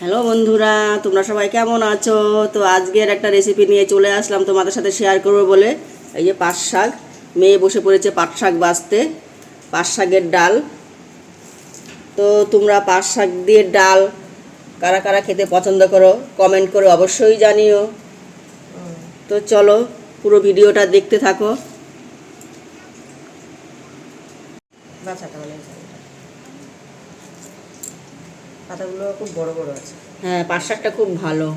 Hello বন্ধুরা, তোমরা সবাই কেমন আছো? তো আজকের একটা রেসিপি নিয়ে চলে আসলাম তোমাদের সাথে শেয়ার করবো বলে। এই যে পাট শাক, মেয়ে বসে পড়েছে পাট শাক বাছতে, পাট শাকের ডাল। তো তোমরা পাট শাক দিয়ে ডাল কারা কারা খেতে পছন্দ করো কমেন্ট করে অবশ্যই জানিও। তো চলো পুরো ভিডিওটা দেখতে থাকো। পাতাগুলো খুব বড় বড় আছে। হ্যাঁ, পাট শাকটা খুব ভালো।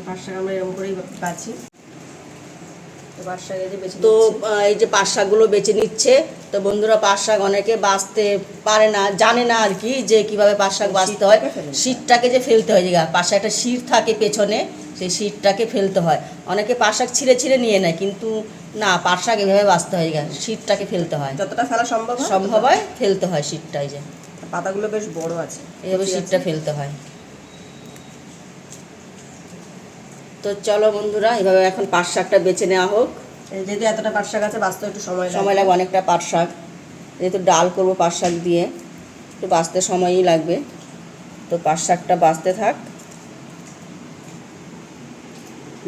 পাট শাক আমরা এরকম করেই বাছি। তো পাট শাক এই যে বেছে তো নিচ্ছি। এই যে পাট শাকগুলো বেছে নিচ্ছে। তো বন্ধুরা, পাট শাক অনেকে বাছতে পারে না, জানে না আর কি যে কিভাবে পাট শাক বাছতে হয়। শীতটাকে যে ফেলতে হয়, যে পাট শাক একটা শীত থাকে পেছনে, সেই শীতটাকে ফেলতে হয়। অনেকে পাট শাক ছিঁড়ে ছিঁড়ে নিয়ে নেয়, কিন্তু না, পাট শাক এভাবে বাছতে হয়, শীতটাকে ফেলতে হয়, যতটা ফেলা সম্ভব হয় ফেলতে হয় শীতটাই। যে পাতাগুলো বেশ বড় আছে, এইভাবে শীতটা ফেলতে হয়। তো চলো বন্ধুরা, এভাবে এখন পাট শাকটা বেছে নেওয়া হোক। যেহেতু এতটা পাট শাক আছে বাছতে একটু সময় লাগবে অনেকটা। পাট শাক যেহেতু ডাল করবো পাট শাক দিয়ে, একটু বাছতে সময়ই লাগবে। তো পাট শাকটা বাছতে থাক,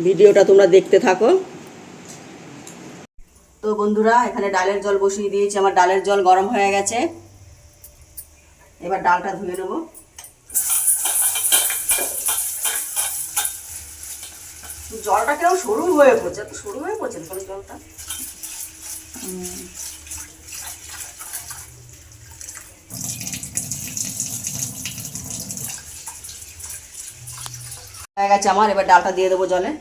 ভিডিওটা তোমরা দেখতে থাকো। তো বন্ধুরা, এখানে ডালের জল বসিয়ে দিয়েছি, আমার ডালের জল গরম হয়ে গেছে। এবার ডালটা ধুয়ে নেব। জলটা কেউ সরু হয়ে পড়ছে, তো সরু হয়ে পড়ছে না জলটা। হয়ে গেছে আমার, এবার ডালটা দিয়ে দেবো জলে।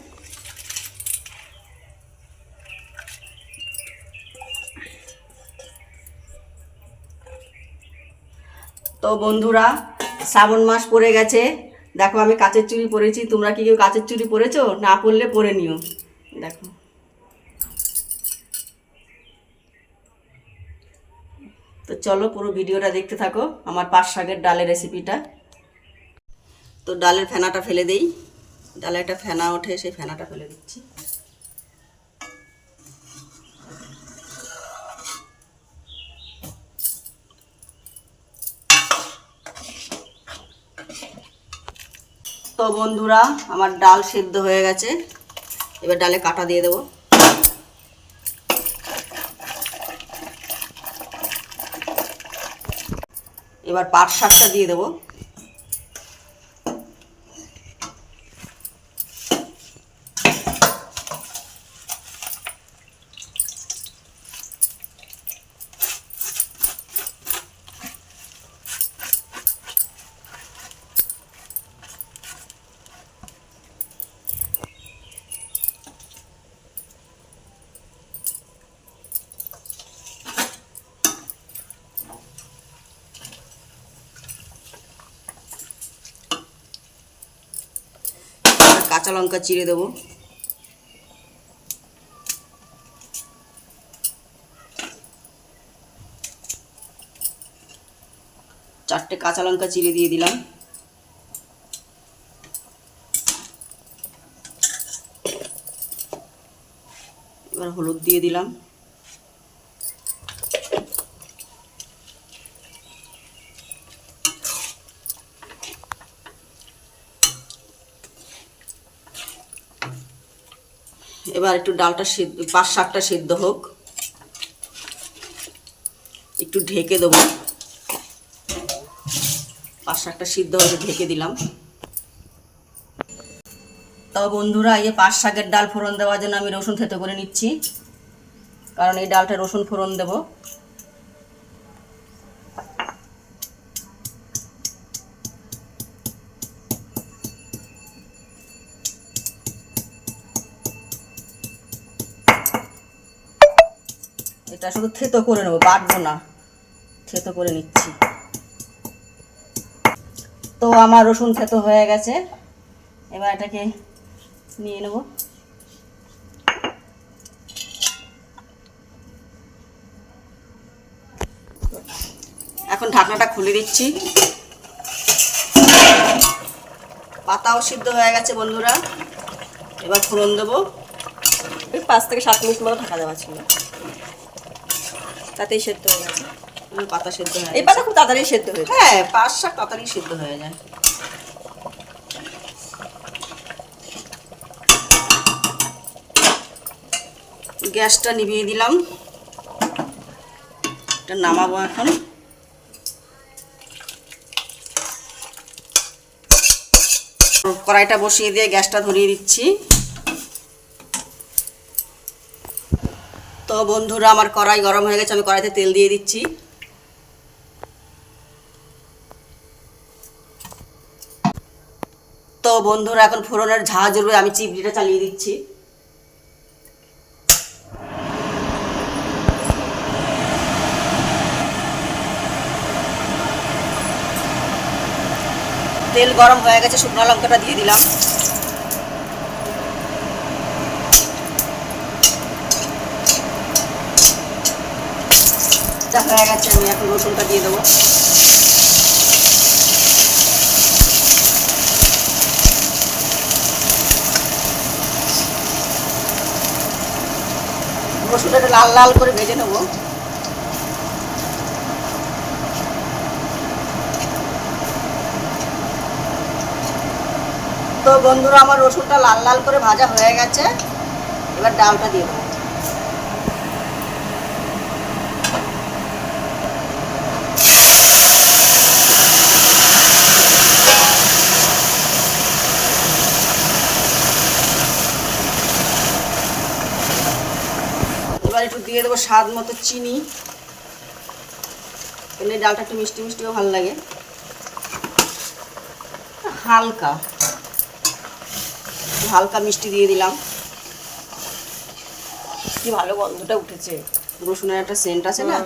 তো বন্ধুরা, শ্রাবণ মাস পড়ে গেছে, দেখো আমি কাচের চুড়ি পরেছি। তোমরা কি কেউ কাচের চুড়ি পরেছো? না পরলে পরে নিও। দেখো, তো চলো পুরো ভিডিওটা দেখতে থাকো, আমার পাট শাকের ডালের রেসিপিটা। তো ডালের ফেনাটা ফেলে দেই। ডালে একটা ফেনা ওঠে, সেই ফেনাটা ফেলে দিচ্ছি। তো বন্ধুরা, আমার ডাল সেদ্ধ হয়ে গেছে, এবার ডালে কাটা দিয়ে দেবো। এবার পাট শাকটা দিয়ে দেবো। কাঁচা লঙ্কা চিড়ে দেবো। চারটে কাঁচা লঙ্কা চিড়ে দিয়ে দিলাম। এবার হলুদ দিয়ে দিলাম। এবার একটু ডালটা সিদ্ধ, পাট শাকটা সিদ্ধ হোক, একটু ঢেকে দেবো। পাট শাকটা সিদ্ধ হয়ে ঢেকে দিলাম। তবে বন্ধুরা, এই পাট শাকের ডাল ফোড়ন দেওয়ার জন্য আমি রসুন থেতো করে নিচ্ছি, কারণ এই ডালটা রসুন ফোড়ন দেব। এটা শুধু থেতো করে নেবো, বাটবো না, থেতো করে নিচ্ছি। তো আমার রসুন থেতো হয়ে গেছে, এবার এটাকে নিয়ে নেব। এখন ঢাকনাটা খুলে দিচ্ছি। পাতাও সিদ্ধ হয়ে গেছে বন্ধুরা, এবার ফোড়ন দেবো। 5 থেকে 7 মিনিট মতো ঢাকা দেওয়া ছিল, তাতেই সেদ্ধ হয়ে গেছে। পাতা সেদ্ধ হয়ে এই পাতা খুব তাড়াতাড়ি সেদ্ধ হয়ে যায়। হ্যাঁ, পাঁচ শাক তাড়াতাড়ি সেদ্ধ হয়ে যায়। গ্যাসটা নিভিয়ে দিলাম, এটা নামাবো এখন। কড়াইটা বসিয়ে দিয়ে গ্যাসটা ধরিয়ে দিচ্ছি। তো বন্ধুরা, আমার কড়াই গরম হয়ে গেছে, আমি কড়াইতে তেল দিয়ে দিচ্ছি। তো বন্ধুরা, এখন ফোড়নের ঝাঁজ উঠবে, আমি চিপড়িটা চালিয়ে দিচ্ছি। তেল গরম হয়ে গেছে, শুকনো লঙ্কাটা দিয়ে দিলাম। যা হয়ে গেছে, আমি এখন রসুনটা দিয়ে দেবো। রসুনটা একটু লাল লাল করে ভেজে নেবো। তো বন্ধুরা, আমার রসুনটা লাল লাল করে ভাজা হয়ে গেছে, এবার ডালটা দিয়ে দেবো। এবার একটু দিয়ে দেবো স্বাদ মতো চিনি, এমনি ডালটা একটু মিষ্টি মিষ্টিও ভালো লাগে। হালকা হালকা মিষ্টি দিয়ে দিলাম। কি ভালো গন্ধটা উঠেছে, রসুনের একটা সেন্ট আছে না।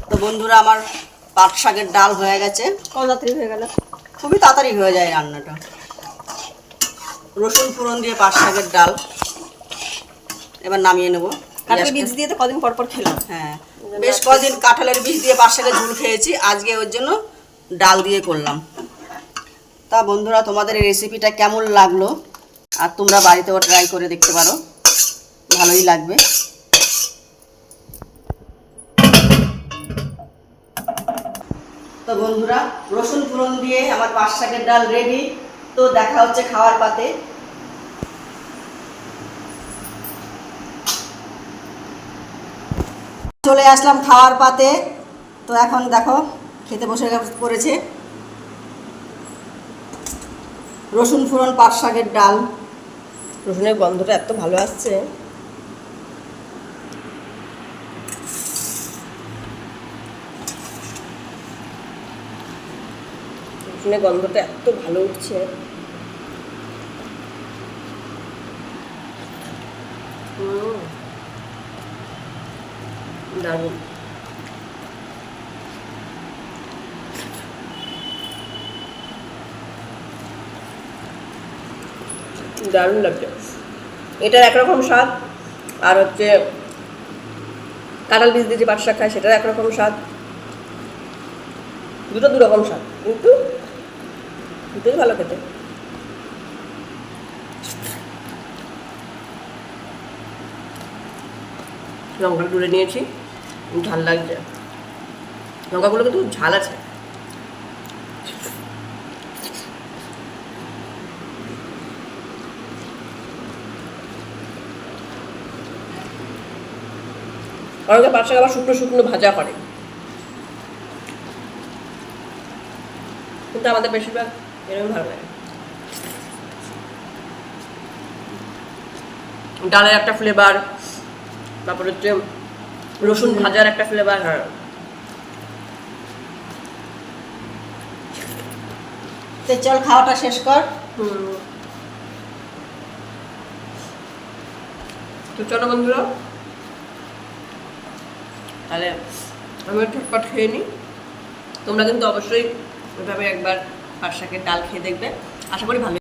তো বন্ধুরা, আমার পাট শাকের ডাল হয়ে গেছে। কত তাড়াতাড়ি হয়ে গেল। খুবই তাড়াতাড়ি হয়ে যায় রান্নাটা। রসুন ফোড়ন দিয়ে পাট শাকের ডাল, এবার নামিয়ে নেবো। কাঁঠালের বীজ দিয়ে তো কদিন পর পর খেলাম। হ্যাঁ, বেশ কদিন কাঁঠালের বীজ দিয়ে পাট শাকের ঝোল খেয়েছি, আজকে ওর জন্য ডাল দিয়ে করলাম। তা বন্ধুরা, তোমাদের এই রেসিপিটা কেমন লাগলো, আর তোমরা বাড়িতেও ট্রাই করে দেখতে পারো, ভালোই লাগবে। তো বন্ধুরা, রসুন ফোড়ন দিয়ে আমার পাট শাকের ডাল রেডি। তো দেখা হচ্ছে খাওয়ার পাতে। চলে আসলাম খাওয়ার পাতে। তো এখন দেখো খেতে বসে পড়েছে রসুন ফোড়ন পাট শাকের ডাল। রসুনের গন্ধটা এত ভালো আসছে। রসুনের গন্ধটা এত ভালো উঠছে। দারুণ। দারুণ লাগছে। এটার একরকম স্বাদ, আর হচ্ছে কাঁঠাল বীজ দিয়ে যে পাট শাক খায় সেটার একরকম স্বাদ। দুটো দুরকম স্বাদ, কিন্তু দুটোই ভালো খেতে। লঙ্কা তুলে নিয়েছি, ঝাল লাগছে। লঙ্কাগুলো কিন্তু ঝাল আছে। অনেকে পাট শাক আবার শুকনো শুকনো ভাজা করে, কিন্তু আমাদের বেশিরভাগ এরকম ভালো লাগে। ডালের একটা ফ্লেভার, তারপর হচ্ছে রসুন ভাজার একটা ফ্লেভার। হ্যাঁ, তো চল খাওয়াটা শেষ কর। তো চলো বন্ধুরা, তাহলে আমি ঝটপট খেয়ে নিই। তোমরা কিন্তু অবশ্যই ওইভাবে একবার পাট শাকের ডাল খেয়ে দেখবে, আশা করি ভালো।